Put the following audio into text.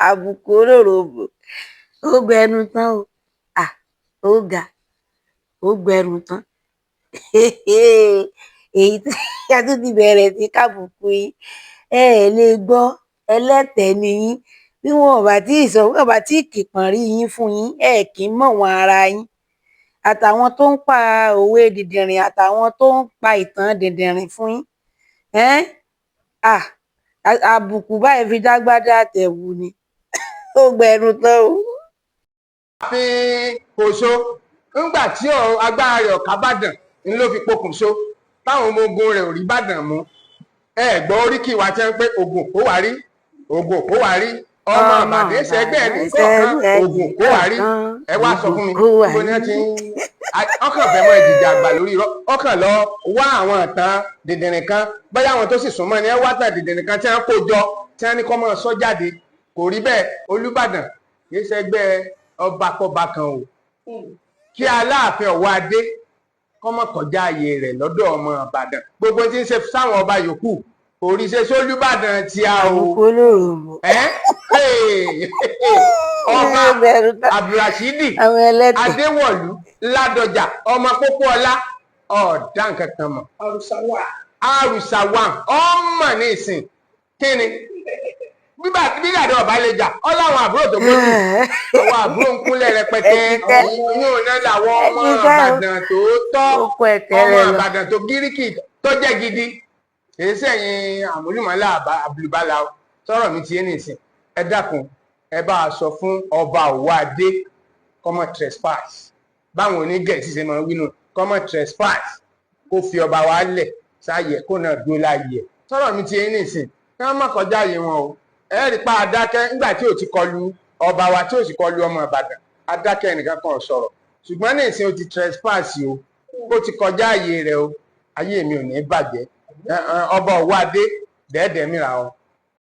àbùkù olóròbó ó gbẹnu tán o ó ga ó gbẹnu tán èyí tí a tún ti bẹ̀rẹ̀ sí kábùkù yín ẹ lè gbọ́ ẹlẹ́tẹ̀ẹ́ ni yín bí wọn ò bá tí ì sọ wọn ò bá tí ì kìpọ̀n rí yín fún yín ẹ kì í mọ̀ wọn ara yín àtàwọn tó ń pa òwe dìndìnrìn àtàwọn tó ń pa ìtàn dìndìnrìn fún yín àbùkù báyìí fi dágbádá tẹ̀wù ni ó gbẹnu tán o. ààfin Kòso ńgbà tí agbára rẹ̀ ọ̀ká bàdàn ń ló fi pokùnso táwọn ọmọ ogun rẹ̀ ò rí bàdàn mú gbọ́ oríkì wa tí wọ́n pé ogun kó wá rí ogun kó wá rí ọmọ àbàdé ṣẹgbẹ́ nìkọ̀ọ̀kan ogun kó wá rí ẹ wá sọ fún mi gbogbo ní wọ́n ti ń ọkàn fẹ́ mọ́ ìdìjà àgbà lórí ọkàn lọ wá àwọn ìtàn dìndìnrìn kan bóyá àwọn tó sì súnmọ́ ni ẹ wá tàn dìndìnrìn kan tí wọ́n kó jọ tí wọ́n ní kọ́ mọ́ sọ jáde kò rí bẹ́ẹ̀ Olúbàdàn kì í ṣẹgbẹ́ ọba kọba kan o kí Aláàfin Ọ̀wọ́ Adé kọ́mọ kọjá ààyè rẹ̀ lọ́dọ̀ ọmọ Ìbàdàn gbogbo tí ń ṣe sáwọn ọba yòókù òrìṣẹ́ sólúbàdàn tí a o ọba Abdulrasheed Adéwọ̀lú Ládọjà ọmọ Pópóọlá ọ̀dà nǹkan kan mọ̀ àrùsàwà ọmọ ní ìsìn kí ni bígbàdé ọba lè jà ọ láwọn àbúrò tó gbójú àwọn àbúrò ń kúnlẹ̀ rẹpẹtẹ yóò náà làwọn ọmọ Ìbàdàn tó tọ́ ọmọ Ìbàdàn tó gíríkì tó jẹ́ gidi èyí sẹ́yìn àmúlùmọ́lá àbùlùbálà sọ̀rọ̀ mi ti yé nìsín ẹ dákun ẹ bá a sọ fún ọba Ọ̀wọ́ Adé kọ́mọ trespass báwọn onígẹ̀ẹ́sì ṣe máa ń wínú kọ́mọ trespass kó fi ọba wa lẹ̀ sáàyè kó náà dúró láàyè sọ̀rọ̀ mi ti yé nìsín kí wọ́n má kọjá yìí wọn o ẹ rí pa adákẹ́ nígbà tí ò ti kọlu ọba wa tí ò sì kọlu ọmọ Ìbàdàn adákẹ́ nìkan kan sọ̀rọ̀ ṣùgbọ́n ní ìsìn o ti trespass o ó ti kọjá ààyè rẹ o ayé mi ò ní bàjẹ́ ọba Ọ̀wọ́ Adé dẹ́ẹ̀dẹ́ mìíràn o.